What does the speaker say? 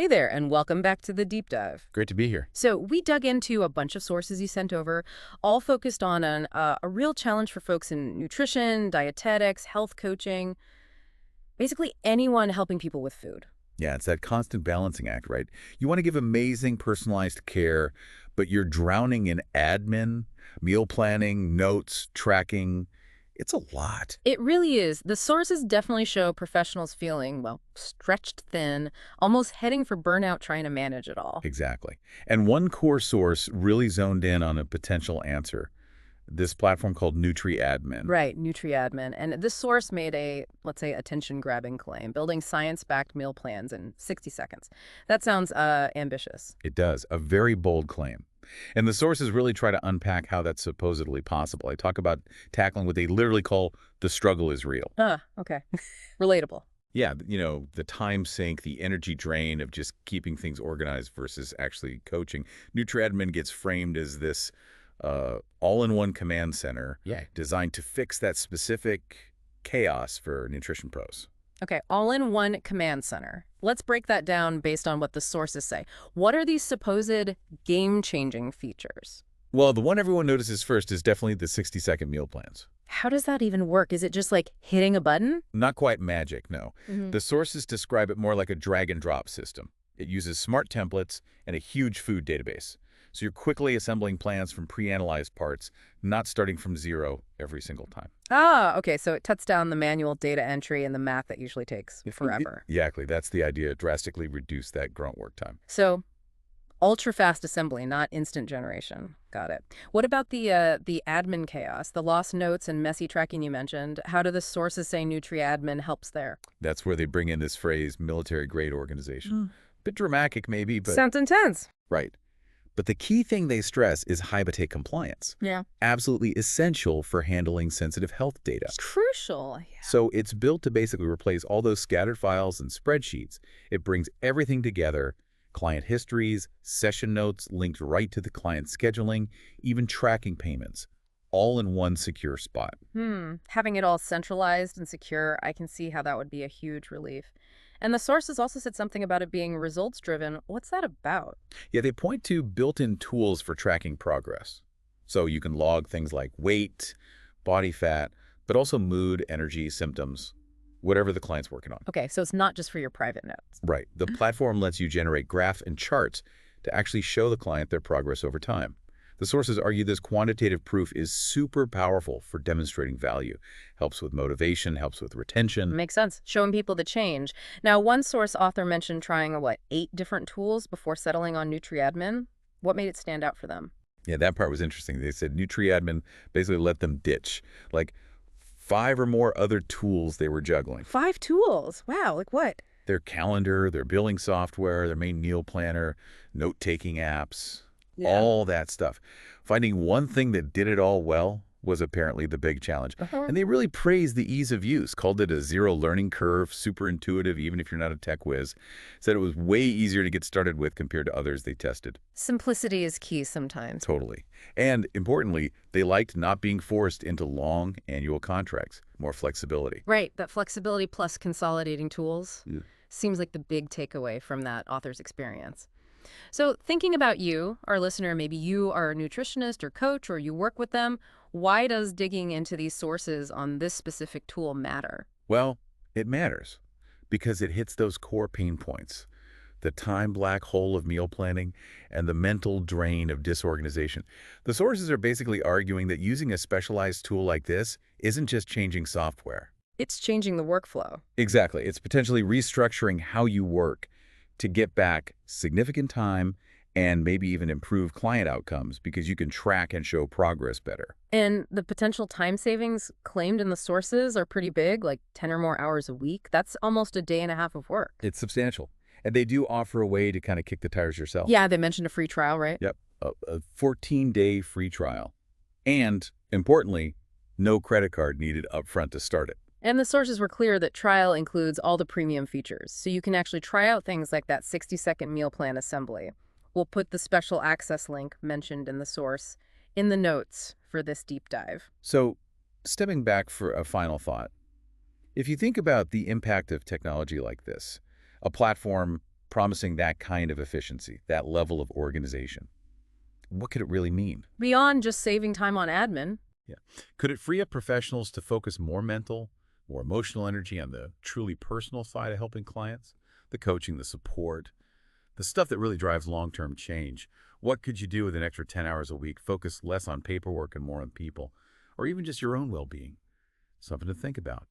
Hey there, and welcome back to the deep dive. Great to be here. So we dug into a bunch of sources you sent over, all focused on a real challenge for folks in nutrition, dietetics, health coaching, basically anyone helping people with food. Yeah, it's that constant balancing act, right? You want to give amazing personalized care, but you're drowning in admin, meal planning, notes, tracking. It's a lot. It really is. The sources definitely show professionals feeling, well, stretched thin, almost heading for burnout trying to manage it all. Exactly. And one core source really zoned in on a potential answer. This platform called NutriAdmin. Right, NutriAdmin. And this source made a, let's say, attention-grabbing claim, building science-backed meal plans in 60 seconds. That sounds ambitious. It does. A very bold claim. And the sources really try to unpack how that's supposedly possible. I talk about tackling what they literally call the struggle is real. Okay. Relatable. Yeah, the time sink, the energy drain of just keeping things organized versus actually coaching. NutriAdmin gets framed as this all-in-one command center designed to fix that specific chaos for nutrition pros. Okay, all-in-one command center. Let's break that down based on what the sources say. What are these supposed game-changing features? Well, the one everyone notices first is definitely the 60-second meal plans. How does that even work? Is it just like hitting a button? Not quite magic, no. Mm-hmm. The sources describe it more like a drag-and-drop system. It uses smart templates and a huge food database. So you're quickly assembling plans from pre-analyzed parts, not starting from zero every single time. Okay, so it cuts down the manual data entry and the math that usually takes forever. Exactly, that's the idea. Drastically reduce that grunt work time. So ultra-fast assembly, not instant generation. Got it. What about the admin chaos, the lost notes and messy tracking you mentioned? How do the sources say NutriAdmin helps there? That's where they bring in this phrase, military-grade organization. Bit dramatic, maybe, but... Sounds intense. Right. But the key thing they stress is HIPAA-compliance. Yeah. Absolutely essential for handling sensitive health data. It's crucial. Yeah. So it's built to basically replace all those scattered files and spreadsheets. It brings everything together, client histories, session notes linked right to the client's scheduling, even tracking payments, all in one secure spot. Having it all centralized and secure, I can see how that would be a huge relief. And the sources also said something about it being results-driven. What's that about? Yeah, they point to built-in tools for tracking progress. So you can log things like weight, body fat, but also mood, energy, symptoms, whatever the client's working on. Okay, so it's not just for your private notes. Right. The platform lets you generate graphs and charts to actually show the client their progress over time. The sources argue this quantitative proof is super powerful for demonstrating value. Helps with motivation, helps with retention. Makes sense. Showing people the change. Now, one source author mentioned trying, 8 different tools before settling on NutriAdmin. What made it stand out for them? Yeah, that part was interesting. They said NutriAdmin basically let them ditch, like 5 or more other tools they were juggling. 5 tools? Wow, like what? Their calendar, their billing software, their main meal planner, note-taking apps. All that stuff. Finding one thing that did it all well was apparently the big challenge. And they really praised the ease of use, called it a zero learning curve, super intuitive, even if you're not a tech whiz. Said it was way easier to get started with compared to others they tested. Simplicity is key sometimes. Totally. And importantly, they liked not being forced into long annual contracts, more flexibility. Right, that flexibility plus consolidating tools seems like the big takeaway from that author's experience. So thinking about you, our listener, maybe you are a nutritionist or coach or you work with them, why does digging into these sources on this specific tool matter? Well, it matters because it hits those core pain points, the time black hole of meal planning and the mental drain of disorganization. The sources are basically arguing that using a specialized tool like this isn't just changing software. It's changing the workflow. Exactly. It's potentially restructuring how you work to get back significant time and maybe even improve client outcomes because you can track and show progress better. And the potential time savings claimed in the sources are pretty big, like 10 or more hours a week. That's almost a day and a half of work. It's substantial. And they do offer a way to kind of kick the tires yourself. Yeah, they mentioned a free trial, right? Yep, a 14-day free trial. And importantly, no credit card needed up front to start it. And the sources were clear that trial includes all the premium features, so you can actually try out things like that 60-second meal plan assembly. We'll put the special access link mentioned in the source in the notes for this deep dive. So, stepping back for a final thought, if you think about the impact of technology like this, a platform promising that kind of efficiency, that level of organization. What could it really mean? Beyond just saving time on admin. Yeah. Could it free up professionals to focus more mental, more emotional energy on the truly personal side of helping clients? The coaching, the support, the stuff that really drives long-term change. What could you do with an extra 10 hours a week, focus less on paperwork and more on people, or even just your own well-being? Something to think about.